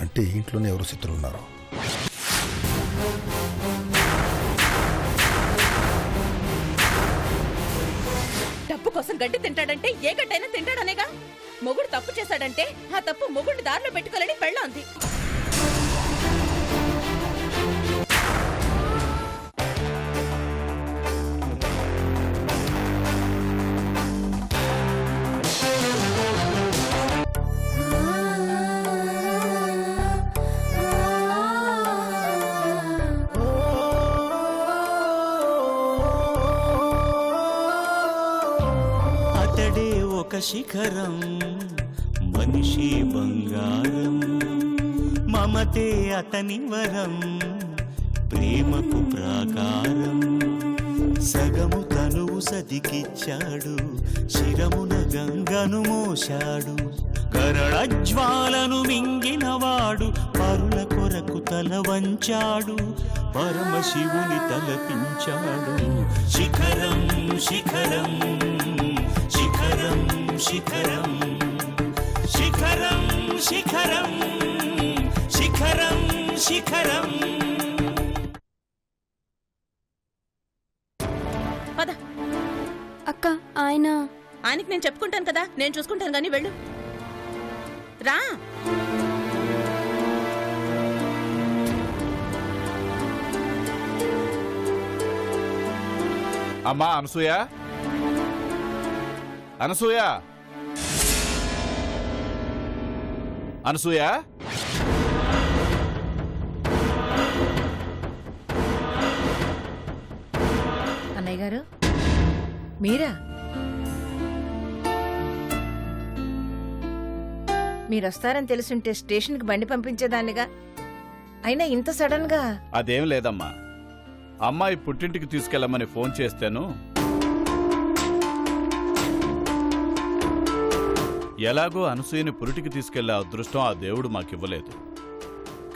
అంటే ఇంట్లోనే ఎవరు శత్రులు ఉన్నారు. డబ్బు కోసం గడ్డి తింటాడంటే ఏ గడ్డైనా తింటాడనేగా. మొగుడు తప్పు చేశాడంటే ఆ తప్పు మొగుడిని దారిలో పెట్టుకోలేని పెళ్ళ ఉంది. అతడే ఒక శిఖరం, మనిషి బంగారం, మమతే అతని వరం, ప్రేమకు ప్రాకారం. సగము తనువు సతికిచ్చాడు, శిరమున గంగను మోశాడు. కరళజ్వాలను మింగినవాడు, పరుల కొరకు తల వంచాడు, పరమశివుని తలపించాడు. శిఖరం శిఖరం శిఖరం శిఖరం శిఖరం శిఖరం శిఖరం శిఖరం. పద. అక్క ఆయనకి నేను చెప్పుకుంటాను కదా, నేను చూసుకుంటాను గానీ వెళ్ళు. రా. అమ్మా అనసూయ, అనసూయ, అనసూయ. అన్నయ్య గారు మీరా? మీరొస్తారని తెలుసుంటే స్టేషన్కి బండి పంపించేదాన్నిగా. అయినా ఇంత సడన్ గా? అదేం లేదమ్మా, అమ్మాయి పుట్టింటికి తీసుకెళ్ళమని ఫోన్ చేస్తాను. ఎలాగో అనసూయని పురిటికి తీసుకెళ్లే అదృష్టం ఆ దేవుడు మాకివ్వలేదు.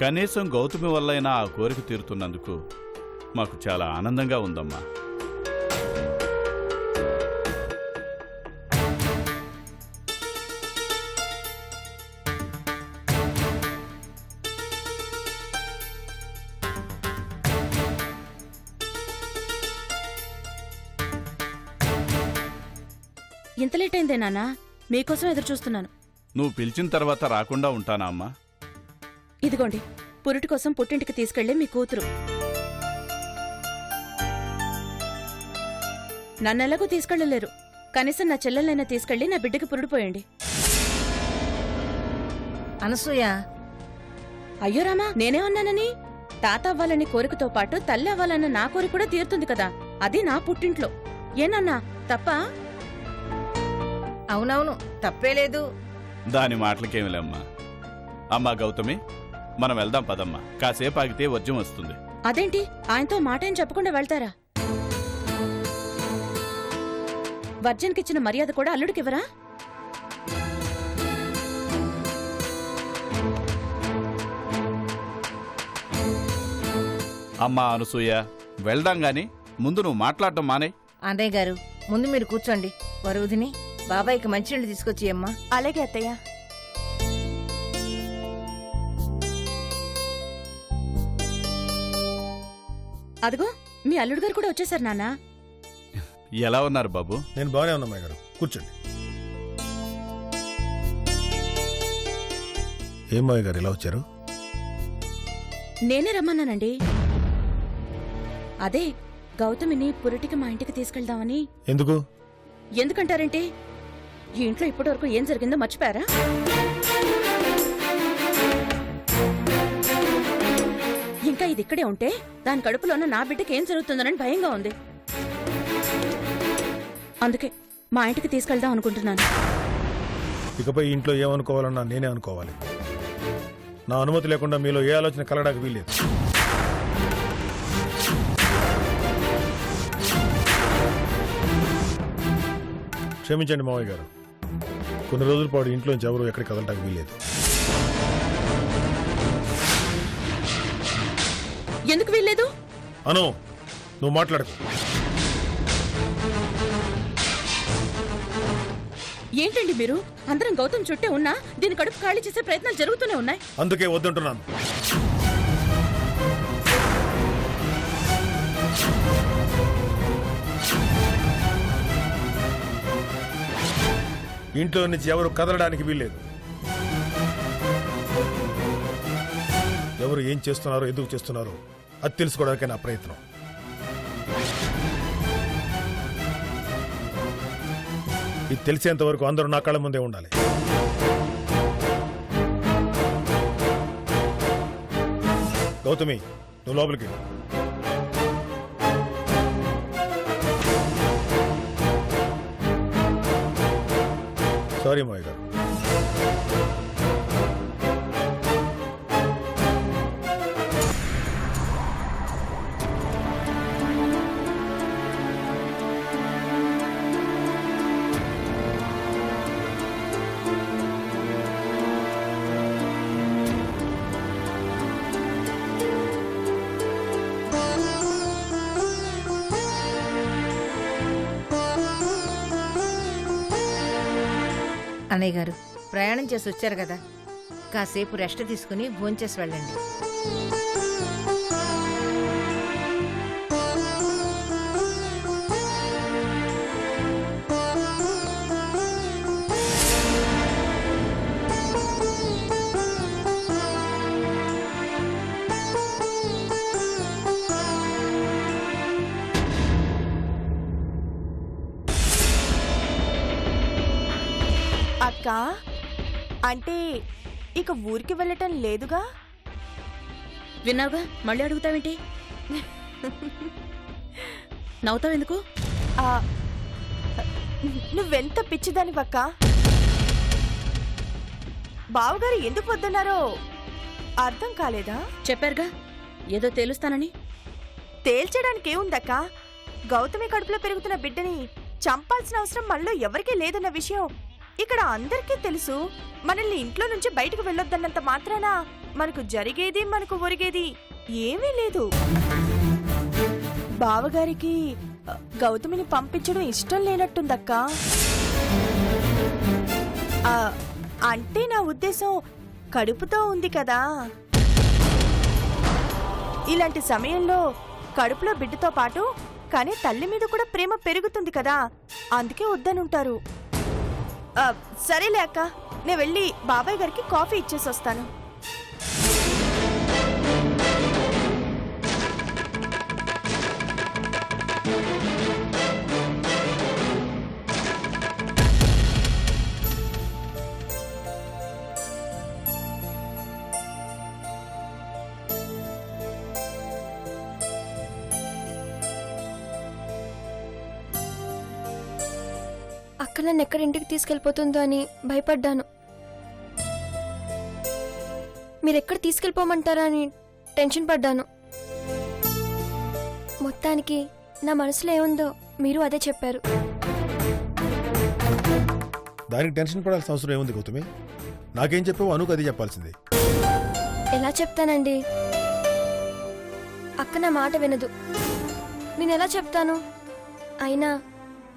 కనీసం గౌతమి వల్లైనా ఆ కోరిక తీరుతున్నందుకు మాకు చాలా ఆనందంగా ఉందమ్మా. ఇంత లేట్ అయిందే నాన్నా? మీకోసం ఎదురు చూస్తున్నాను. నువ్వు పిలిచిన తర్వాత రాకుండా ఉంటానా అమ్మా? ఇదిగోండి, పురిటి కోసం పుట్టింటికి తీసుకెళ్లే మీ కూతురు. నన్నెలాగూ తీసుకెళ్లలేరు, కనీసం నా చెల్లెలైనా తీసుకెళ్లి నా బిడ్డకి పురుడిపోయండి. అనసూయ. అయ్యో రామా, నేనే ఉన్నానని? తాత అవ్వాలని కోరికతో పాటు తల్లి అవ్వాలన్న నా కోరిక కూడా తీరుతుంది కదా, అది నా పుట్టింట్లో. ఏనన్నా తప్పా? అవునవును, తప్పేలేదు. దాని మాటలకేమిలేమ్మా. అమ్మా గౌతమి, మనం వెళ్దాం పదమ్మా. కాసేపు ఆగితే వర్జం వస్తుంది. అదేంటి, ఆయనతో మాట ఏం చెప్పకుండా వెళ్తారా? వర్జన్కిచ్చిన మర్యాద కూడా అల్లుడికివ్వరా? అమ్మా అనసూయ, వెళ్దాం గాని ముందు నువ్వు మాట్లాడటం మానే. అన్నయ్య గారు, ముందు మీరు కూర్చోండి. వరుదిని, బాబాయ్కి మంచినీళ్ళు తీసుకొచ్చి అమ్మా. అలాగే అత్తయ్య. అదిగో మీ అల్లుడు గారు కూడా వచ్చేసారు నాన్నా. ఎలా ఉన్నారు బాబు? నేను బాగానే ఉన్నా అమ్మాయి గారు, కూర్చోండి. ఏం మావయ్య గారు ఇలా వచ్చారు? నేనే రమ్మన్నానండి. అదే గౌతమిని పురిటికి మా ఇంటికి తీసుకెళ్దామని. ఎందుకు? ఎందుకంటారంటే ఈ ఇంట్లో ఇప్పటివరకు ఏం జరిగిందో మర్చిపోయారా? ఇంకా ఇది ఇక్కడే ఉంటే దాని కడుపులోన్న నా బిడ్డకి ఏం జరుగుతుందనని భయంగా ఉంది. అందుకే మా ఇంటికి తీసుకెళ్దాం అనుకుంటున్నాను. ఇకపై ఇంట్లో ఏమనుకోవాలన్నా నేనే అనుకోవాలి. నా అనుమతి లేకుండా మీలో ఏ ఆలోచన కలగడానికి వీల్లేదు. క్షమించండి మావయ్య గారు, కొన్ని రోజుల పాటు ఇంట్లోంచి ఎవరు ఎక్కడికి కదలడానికి వీల్లేదు. ఎందుకు వీల్లేదు? అను, నువ్వు మాట్లాడకు. ఏంటండి మీరు? అందరం గౌతమ్ చుట్టే ఉన్నా దీని కడుపు ఖాళీ చేసే ప్రయత్నాలు జరుగుతూనే ఉన్నాయి. అందుకే వద్దంటున్నాను. ఇంట్లో నుంచి ఎవరు కదలడానికి వీల్లేదు. ఎవరు ఏం చేస్తున్నారో ఎందుకు చేస్తున్నారో అది తెలుసుకోవడానికే నా ప్రయత్నం. ఇది తెలిసేంత వరకు అందరూ నా కళ్ళ ముందే ఉండాలి. గౌతమి, నువ్వు లోపలికి. సారీ మాయ గారు. అన్నయ్య గారు, ప్రయాణం చేసి వచ్చారు కదా, కాసేపు రెస్ట్ తీసుకుని భోంచేసి వెళ్ళండి. అక్క, అంటే ఇక ఊరికి వెళ్ళటం లేదుగా? విన్నావుగా, మళ్ళీ అడుగుతావేంటి? నవ్వుతావెందుకు? నువ్వెంత పిచ్చిదానివక్క. బావగారు ఎందుకు వద్దన్నారో అర్థం కాలేదా? చెప్పారుగా ఏదో తేలుస్తానని. తేల్చడానికి ఏముందక్క? గౌతమి కడుపులో పెరుగుతున్న బిడ్డని చంపాల్సిన అవసరం మనలో ఎవరికీ లేదన్న విషయం ఇక్కడ అందరికీ తెలుసు. మనల్ని ఇంట్లో నుంచి బయటకు వెళ్ళొద్దన్నంత మాత్రాన మనకు జరిగేది మనకు ఒరిగేది ఏమీ లేదు. బావగారికి గౌతమిని పంపించడం ఇష్టం లేనట్టుందక్క. అంటే నా ఉద్దేశం కడుపుతో ఉంది కదా. ఇలాంటి సమయంలో కడుపులో బిడ్డతో పాటు కానీ తల్లి మీద కూడా ప్రేమ పెరుగుతుంది కదా, అందుకే వద్దనుంటారు. సరేలే అక్క, నేను వెళ్ళి బాబాయ్ గారికి కాఫీ ఇచ్చేసి వస్తాను. అక్క నన్ను ఎక్కడ ఇంటికి తీసుకెళ్ళిపోతుందో అని భయపడ్డాను. మీరెక్కడ తీసుకెళ్ళిపోమంటారా అని టెన్షన్ పడ్డాను. మొత్తానికి నా మనసులో ఏముందో మీరు అదే చెప్పారు. దానికి టెన్షన్ పడాల్సిన అవసరం ఏముంది గౌతమి? నాకేం చెప్పావు అనుకు అది చెప్పాల్సింది. ఎలా చెప్తానండి? అక్క నా మాట వినదు. నేను ఎలా చెప్తాను? అయినా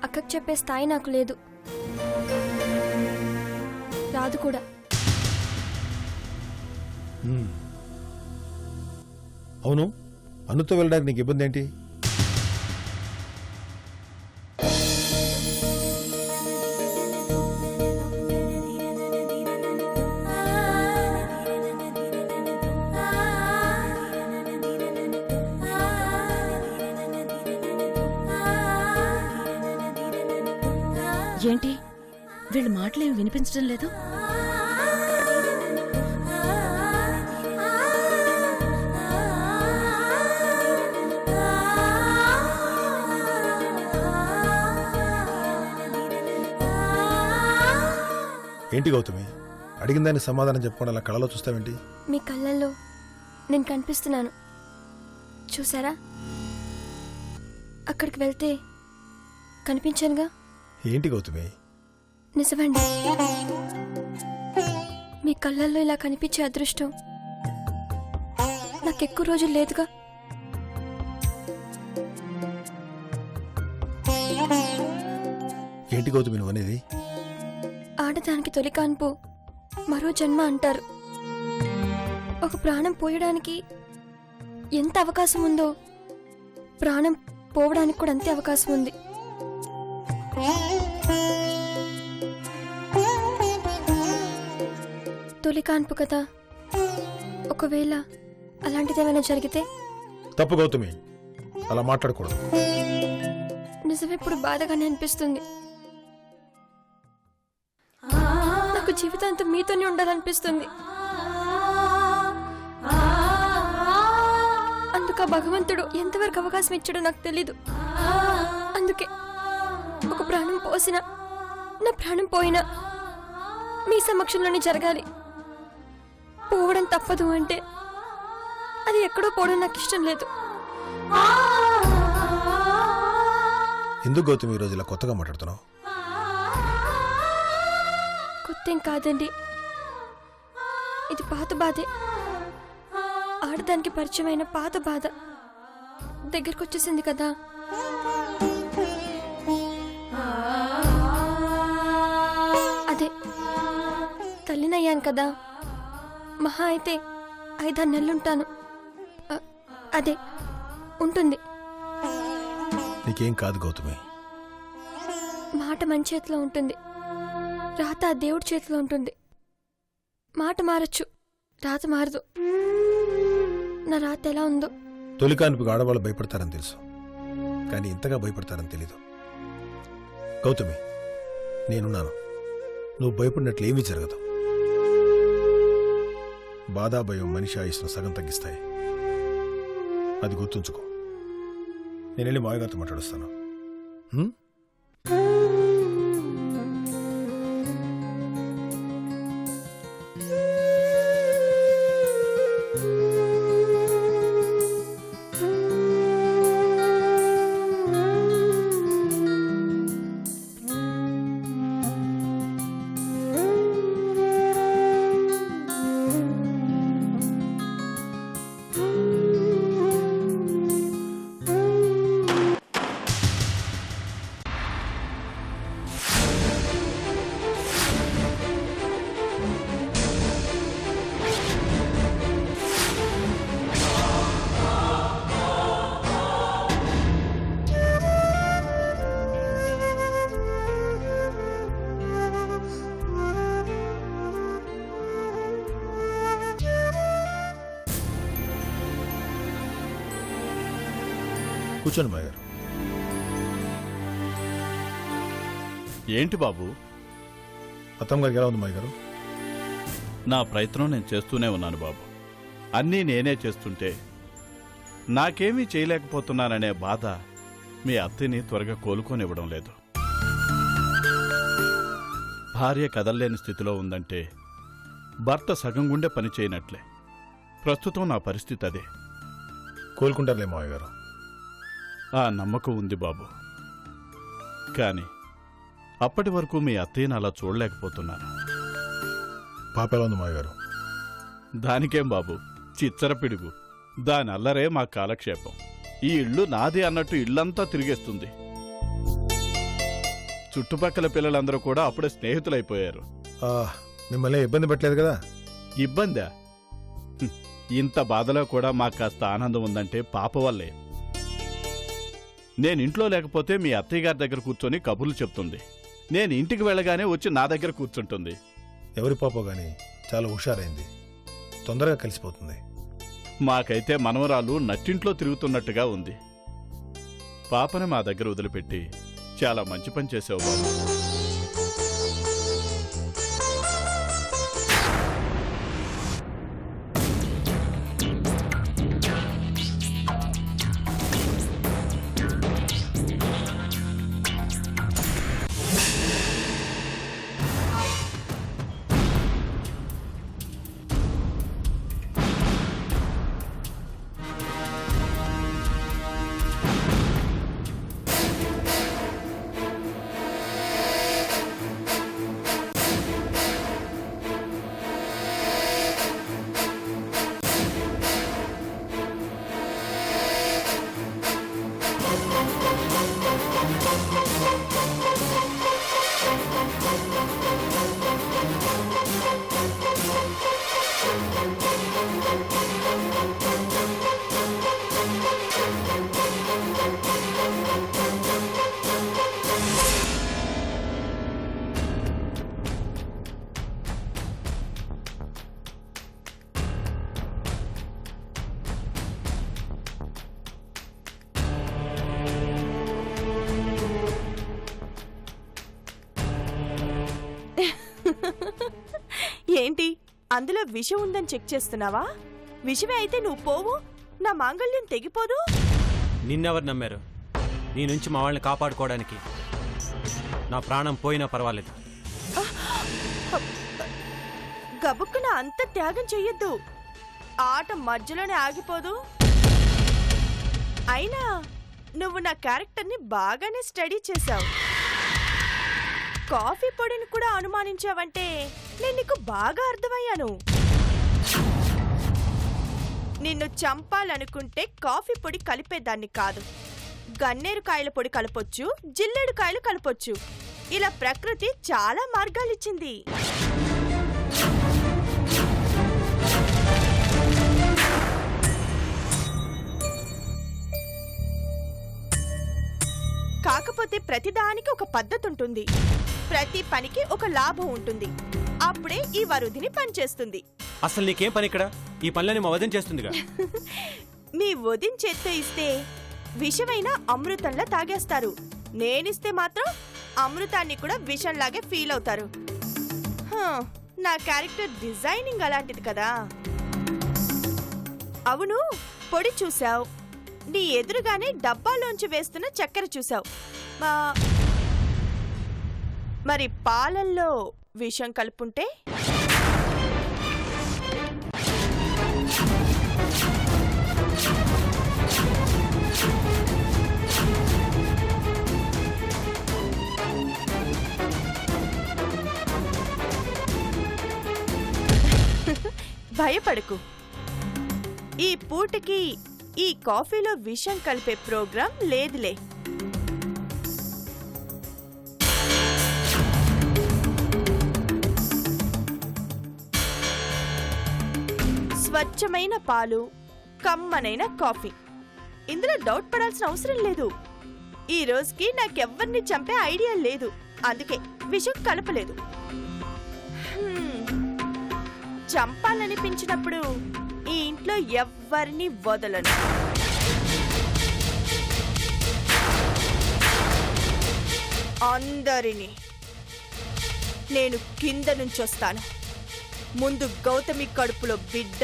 అక్కకు చెప్పే స్థాయి నాకు లేదు, రాదు కూడా. అవును, అనుతో వెళ్ళడానికి నీకు ఇబ్బంది ఏంటి? ఏంటి వీళ్ళ మాటలేమి వినిపించడం లేదు? ఏంటి గౌతమి, అడిగిన దానికి సమాధానం చెప్పకుండా అలా కళలో చూస్తావేంటి? మీ కళ్ళల్లో నేను కనిపిస్తున్నాను చూసారా? అక్కడికి వెళ్తే కనిపించానుగా. ఏంటి గౌతమి? నిజమండి, మీ కళ్ళల్లో ఇలా కనిపించే అదృష్టం నాకెక్కువ రోజులు లేదుగా. ఏంటి గౌతమి నువ్వు అనేది? ఆడదానికి తొలి కాన్పు మరో జన్మ అంటారు. ఒక ప్రాణం పోయడానికి ఎంత అవకాశం ఉందో ప్రాణం పోవడానికి కూడా అంతే అవకాశం ఉంది. తొలి కాన్పు కదా, ఒకవేళ అలాంటిదేమైనా జరిగితే? తప్పు గౌతమి, అలా మాట్లాడకూడదు. నిజమెప్పుడు బాధగానే అనిపిస్తుంది. నాకు జీవితాంతం మీతోనే ఉండాలనిపిస్తుంది. అందుకు భగవంతుడు ఎంతవరకు అవకాశం ఇచ్చాడో నాకు తెలీదు. అందుకే ఒక ప్రాణం పోసినా నా ప్రాణం పోయినా మీ సమక్షంలోనే జరగాలి. పోవడం తప్పదు అంటే అది ఎక్కడో పోవడం నాకు ఇష్టం లేదు. ఎందుకు గౌతమి ఈ రోజు ఇలా కొత్తగా మాట్లాడుతున్నావు? కొత్తేం కాదండి, ఇది పాత బాధే. ఆడదానికి పరిచయమైన పాత బాధ దగ్గరకు వచ్చేసింది కదా. అదే తల్లినయ్యాను కదా, మహా అయితే 5-6 నెలలుంటాను. అదే ఉంటుంది. నీకేం కాదు గౌతమి. మాట మన చేతిలో ఉంటుంది, రాత ఆ దేవుడి చేతిలో ఉంటుంది. మాట మారచ్చు, రాత మారదు. నా రాత ఎలా ఉందో. తొలి కాన్పుకి ఆడవాళ్ళు భయపడతారని తెలుసు, కానీ ఇంతగా భయపడతారని తెలీదు. గౌతమి, నేనున్నాను. నువ్వు భయపడినట్లు ఏమీ జరగదు. బాధా భయం మనిషి ఆయుస్సును సగం తగ్గిస్తాయి. అది గుర్తుంచుకో. నేను వెళ్ళి మాయగారితో మాట్లాడుస్తాను. కూర్చోండి మాయగారు. ఏంటి బాబు? అత్తమ్మ గారికి ఎలా ఉంది మాయగారు? నా ప్రయత్నం నేను చేస్తూనే ఉన్నాను బాబు. అన్నీ నేనే చేస్తుంటే నాకేమీ చేయలేకపోతున్నాననే బాధ మీ అత్తని త్వరగా కోలుకోనివ్వడం లేదు. భార్య కదల్లేని స్థితిలో ఉందంటే భర్త సగం గుండె పని చేయనట్లే. ప్రస్తుతం నా పరిస్థితి అదే. కోలుకుంటారులే మాయగారు. ఆ నమ్మకం ఉంది బాబు. కానీ అప్పటి వరకు మీ అత్తయ్యను అలా చూడలేకపోతున్నాను. పాప ఎలా ఉంది మాయగారు? దానికేం బాబు, చిచ్చర పిడుగు. దాని అల్లరే మా కాలక్షేపం. ఈ ఇల్లు నాది అన్నట్టు ఇల్లంతా తిరిగేస్తుంది. చుట్టుపక్కల పిల్లలందరూ కూడా అప్పుడే స్నేహితులైపోయారు. మిమ్మల్ని ఇబ్బంది పెట్టలేదు కదా? ఇబ్బందా? ఇంత బాధలో కూడా మాకు కాస్త ఆనందం ఉందంటే పాప వల్లే. నేను ఇంట్లో లేకపోతే మీ అత్తయ్య గారి దగ్గర కూర్చొని కబుర్లు చెప్తుంది. నేను ఇంటికి వెళ్ళగానే వచ్చి నా దగ్గర కూర్చుంటుంది. ఎవరి పాపో గాని చాలా హుషారైంది, తొందరగా కలిసిపోతుంది. మాకైతే మనవరాలు నట్టింట్లో తిరుగుతున్నట్టుగా ఉంది. పాపని మా దగ్గర వదిలిపెట్టి చాలా మంచి పని చేసావు బాబు. అందులో విషం ఉందని చెక్ చేస్తున్నావా? విషమే అయితే నువ్వు పోవు, నా మాంగళ్యం తెగిపోదు. నిన్నెవరు నమ్మారు? నీ నుంచి మా వాళ్ళని కాపాడుకోవడానికి నా ప్రాణం పోయినా పర్వాలేదు. గబుక్కున అంత త్యాగం చెయ్యొద్దు. ఆట మధ్యలోనే ఆగిపోదు. అయినా నువ్వు నా క్యారెక్టర్ని బాగానే స్టడీ చేశావు. కాఫీ పొడిని కూడా అనుమానించావంటే నేను నీకు బాగా అర్థమయ్యాను. నిన్ను చంపాలనుకుంటే కాఫీ పొడి కలిపేదాన్ని కాదు, గన్నేరు కాయల పొడి కలపొచ్చు, జిల్లేడు కాయలు కలపొచ్చు. ఇలా ప్రకృతి చాలా మార్గాలిచ్చింది. కాకపోతే ప్రతిదానికి ఒక పద్ధతి ఉంటుంది, ప్రతి పనికి ఒక లాభం ఉంటుంది. అప్పుడే ఈ వరుధిని పనిచేస్తుంది. అసలు నీకేం పని ఇక్కడ? ఈ పనులని మా వదిన చేస్తుందిగా. మీ వదిన చేత్తో ఇస్తే విషమైన అమృతంలా తాగేస్తారు, నేనిస్తే మాత్రం అమృతాన్ని కూడా విషంలాగే ఫీల్ అవుతారు. నా క్యారెక్టర్ డిజైనింగ్ అలాంటిది కదా. అవును, పొడి చూసావు, నీ ఎదురుగానే డబ్బాలోంచి వేస్తున్న చక్కెర చూసావు. మరి పాలల్లో విషం కలుపుంటే? భయపడకు, ఈ పూటకి ఈ కాఫీలో విషం కలిపే ప్రోగ్రాం లేదులే. స్వచ్ఛమైన పాలు, కమ్మనైన కాఫీ, ఇందులో డౌట్ పడాల్సిన అవసరం లేదు. ఈ రోజుకి నాకెవ్వరిని చంపే ఐడియా లేదు, అందుకే విషం కలపలేదు. చంపాలనిపించినప్పుడు ఈ ఇంట్లో ఎవ్వరిని వదలను. అందరినీ. నేను కింద నుంచి వస్తాను. ముందు గౌతమి కడుపులో బిడ్డ,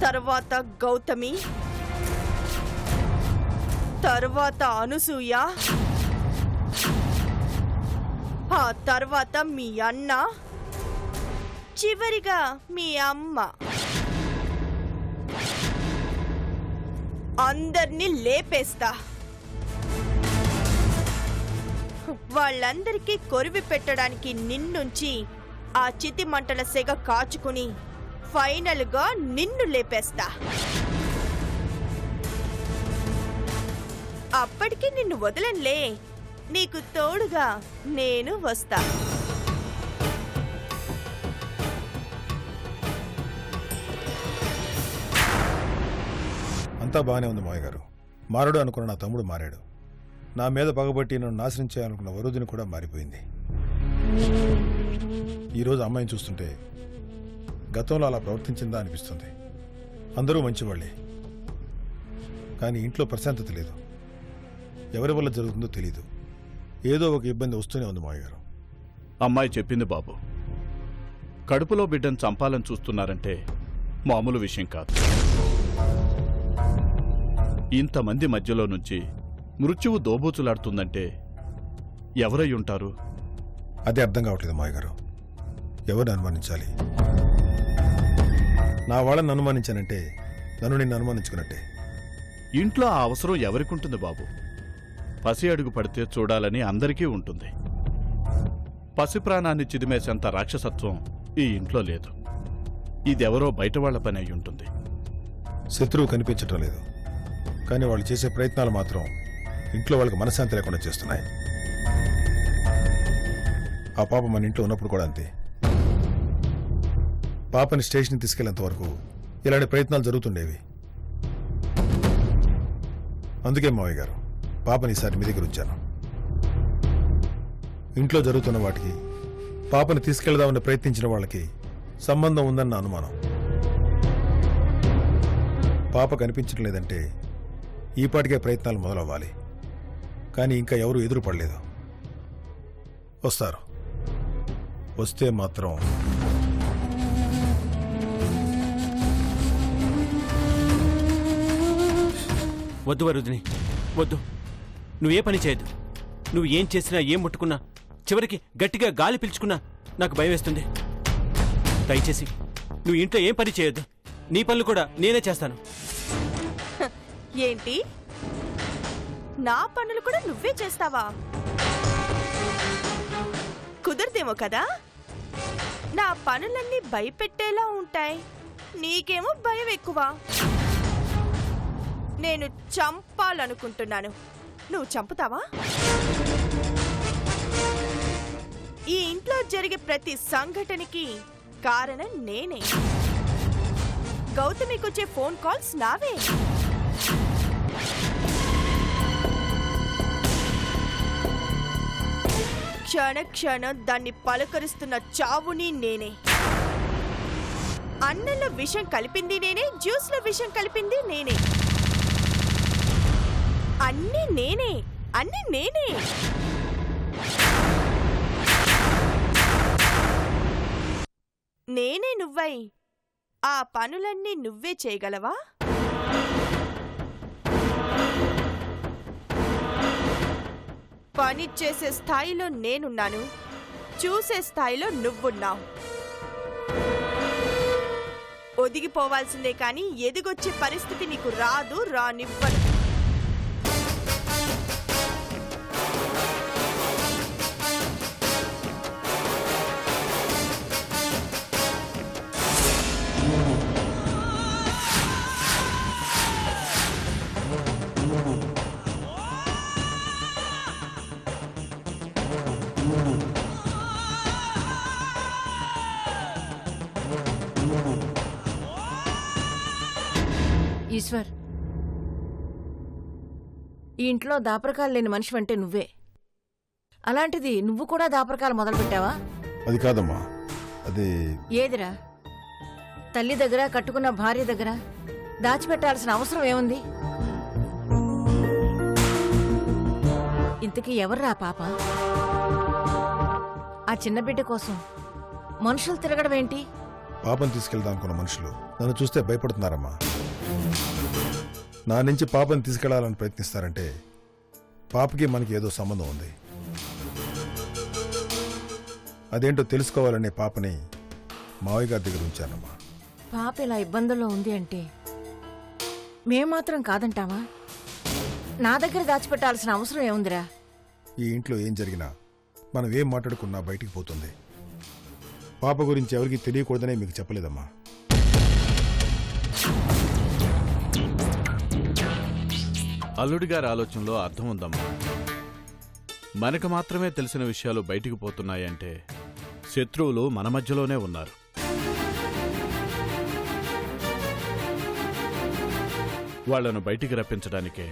తర్వాత గౌతమి, తర్వాత అనసూయ, ఆ తర్వాత మీ అన్న, చివరిగా మీ అమ్మ. అందర్నీ లేపేస్తా. వాళ్ళందరికీ కొరివి పెట్టడానికి నిన్నుంచి ఆ చితి మంటల సెగ కాచుకుని ఫైనల్ గా నిన్ను లేపేస్తా. అప్పటికి నిన్ను వదలనులే, నీకు తోడుగా నేను వస్తా. అంతా బాగానే ఉంది మావయ్య గారు. మారడు అనుకున్న నా తమ్ముడు మారాడు. నా మీద పగబట్టి నన్ను నాశనం చేయాలనుకున్న వరుదిని కూడా మారిపోయింది. ఈరోజు అమ్మాయిని చూస్తుంటే గతంలో అలా ప్రవర్తించిందా అనిపిస్తుంది. అందరూ మంచివాళ్లే, కానీ ఇంట్లో ప్రశాంతత లేదు. ఎవరి వల్ల జరుగుతుందో తెలీదు. ఏదో ఒక ఇబ్బంది వస్తూనే ఉంది మావయ్య గారు. అమ్మాయి చెప్పింది బాబు. కడుపులో బిడ్డను చంపాలని చూస్తున్నారంటే మామూలు విషయం కాదు. ఇంతమంది మధ్యలో నుంచి మృత్యువు దోబూచులాడుతుందంటే ఎవరై ఉంటారు? అదే అర్థం కావట్లేదు మావయ్య గారు. ఎవరిని అనుమానించాలి? నా వాళ్ళని అనుమానించానంటే నన్ను నిన్ను అనుమానించుకున్నట్టే. ఇంట్లో ఆ అవసరం ఎవరికుంటుంది బాబు? పసి అడుగు పడితే చూడాలని అందరికీ ఉంటుంది. పసి ప్రాణాన్ని చిదిమేసేంత రాక్షసత్వం ఈ ఇంట్లో లేదు. ఇదెవరో బయట వాళ్ల పని అయి ఉంటుంది. శత్రువు కనిపించటం లేదు, కానీ వాళ్ళు చేసే ప్రయత్నాలు మాత్రం ఇంట్లో వాళ్ళకి మనశ్శాంతి లేకుండా చేస్తున్నాయి. ఆ పాప మన ఇంట్లో ఉన్నప్పుడు కూడా అంతే. పాపని స్టేషన్కి తీసుకెళ్లేంత వరకు ఇలాంటి ప్రయత్నాలు జరుగుతుండేవి. అందుకే మావయ్య గారు పాపని ఈసారి మీ దగ్గర ఉంచాను. ఇంట్లో జరుగుతున్న వాటికి పాపని తీసుకెళ్దామని ప్రయత్నించిన వాళ్ళకి సంబంధం ఉందన్న అనుమానం. పాప కనిపించడం లేదంటే ఈపాటికే ప్రయత్నాలు మొదలవ్వాలి. కానీ ఇంకా ఎవరూ ఎదురు పడలేదు. వస్తారు, వస్తే మాత్రం వద్దు వరుదిని, వద్దు. నువ్వు ఏ పని చేయొద్దు. నువ్వు ఏం చేసినా, ఏం ముట్టుకున్నా, చివరికి గట్టిగా గాలి పీల్చుకున్నా నాకు భయం వేస్తుంది. దయచేసి నువ్వు ఇంట్లో ఏం పని చేయొద్దు. నీ పనులు కూడా నేనే చేస్తాను. ఏంటి, నా పనులు కూడా నువ్వే చేస్తావా? కుదరదేమో కదా. నా పనులన్నీ భయపెట్టేలా ఉంటాయి, నీకేమో భయం ఎక్కువ. నేను చంపాలనుకుంటున్నాను, నువ్వు చంపుతావా? ఈ ఇంట్లో జరిగే ప్రతి సంఘటనకి కారణం నేనే. గౌతమికొచ్చే ఫోన్ కాల్స్ నావే. క్షణ క్షణం దాన్ని పలకరిస్తున్న చావుని నేనే. అన్నంలో విషం కలిపింది నేనే, జ్యూస్లో విషం కలిపింది నేనే. అన్నీ నేనే, అన్నీ నేనే. నేనే నువ్వై ఆ పనులన్నీ నువ్వే చేయగలవా? పని చేసే స్థాయిలో నేనున్నాను, చూసే స్థాయిలో నువ్వున్నావు. ఒదిగిపోవాల్సిందే కానీ ఎదిగొచ్చే పరిస్థితి నీకు రాదు, రానివ్వను. ఈశ్వర్, ఈ ఇంట్లో దాపరకాలు లేని మనిషి అంటే నువ్వే. అలాంటిది నువ్వు కూడా దాపరకాలు మొదలుపెట్టావా? అది కాదమ్మా, అది ఏదిరా? తల్లి దగ్గర, కట్టుకున్న భార్య దగ్గర దాచిపెట్టాల్సిన అవసరం ఏముంది? ఇంతకీ ఎవర్రా పాప? ఆ చిన్న బిడ్డ కోసం మనుషులు తిరగడం ఏంటి? పాపం తీసుకెళ్దాం అనుకున్న మనుషులు నన్ను చూస్తే భయపడుతున్నారమ్మా. నా నుంచి పాపని తీసుకెళ్లాలని ప్రయత్నిస్తారంటే పాపకి మనకి ఏదో సంబంధం ఉంది. అదేంటో తెలుసుకోవాలనే పాపని మావయ్య గారి దగ్గర ఉంచానమ్మా. పాప ఇలా ఇబ్బందుల్లో ఉంది అంటే మేమాత్రం కాదంటావా? నా దగ్గర దాచిపెట్టాల్సిన అవసరం ఏముందిరా? ఈ ఇంట్లో ఏం జరిగినా మనం ఏం మాట్లాడుకున్నా బయటికి పోతుంది. పాప గురించి ఎవరికి తెలియకూడదనే మీకు చెప్పలేదమ్మా. అల్లుడి గారి ఆలోచనలో అర్థం ఉందమ్మా. మనకు మాత్రమే తెలిసిన విషయాలు బయటికి పోతున్నాయంటే శత్రువులు మన మధ్యలోనే ఉన్నారు. వాళ్లను బయటికి రప్పించడానికే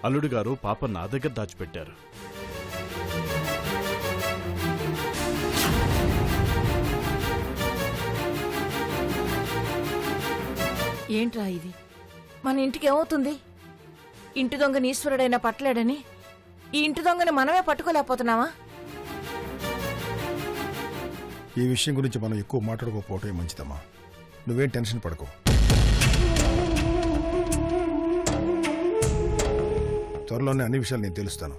అల్లుడి గారు పాప నా దగ్గర దాచిపెట్టారు. ఏంట్రా ఇది? మన ఇంటికి ఏమవుతుంది? ఇంటి దొంగని ఈశ్వరుడైనా పట్టలేడని ఈ ఇంటి దొంగని మనమే పట్టుకోలేకపోతున్నావా? ఈ విషయం గురించి మనం ఎక్కువ మాట్లాడుకోకపోవటమే మంచిదమ్మా. నువ్వేం టెన్షన్ పడకు. త్వరలోనే అన్ని విషయాలు నేను తెలుస్తాను.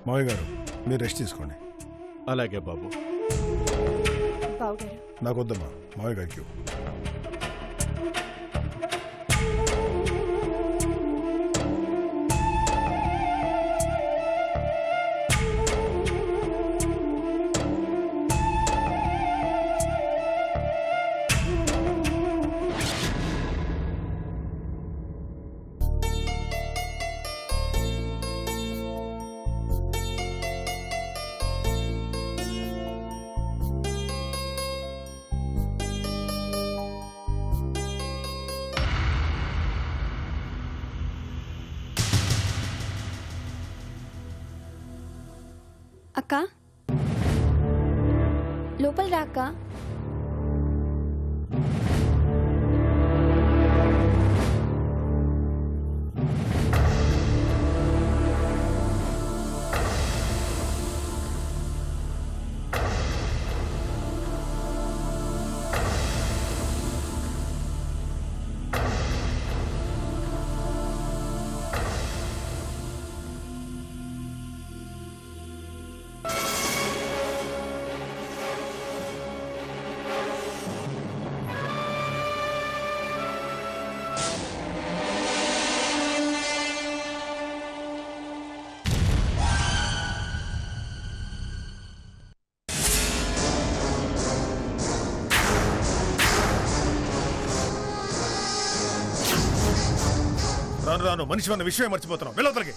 మావయ్య గారు, మీరు రెస్ట్ తీసుకోండి. అలాగే బాబు. బావగారు, నాకొద్దమ్మా, మావయ్య గారికి. అక్క, లోపల రా అక్క. రాను రాను మనిషి అన్న విషయం మర్చిపోతున్నావు. వెళ్ళవతలకి.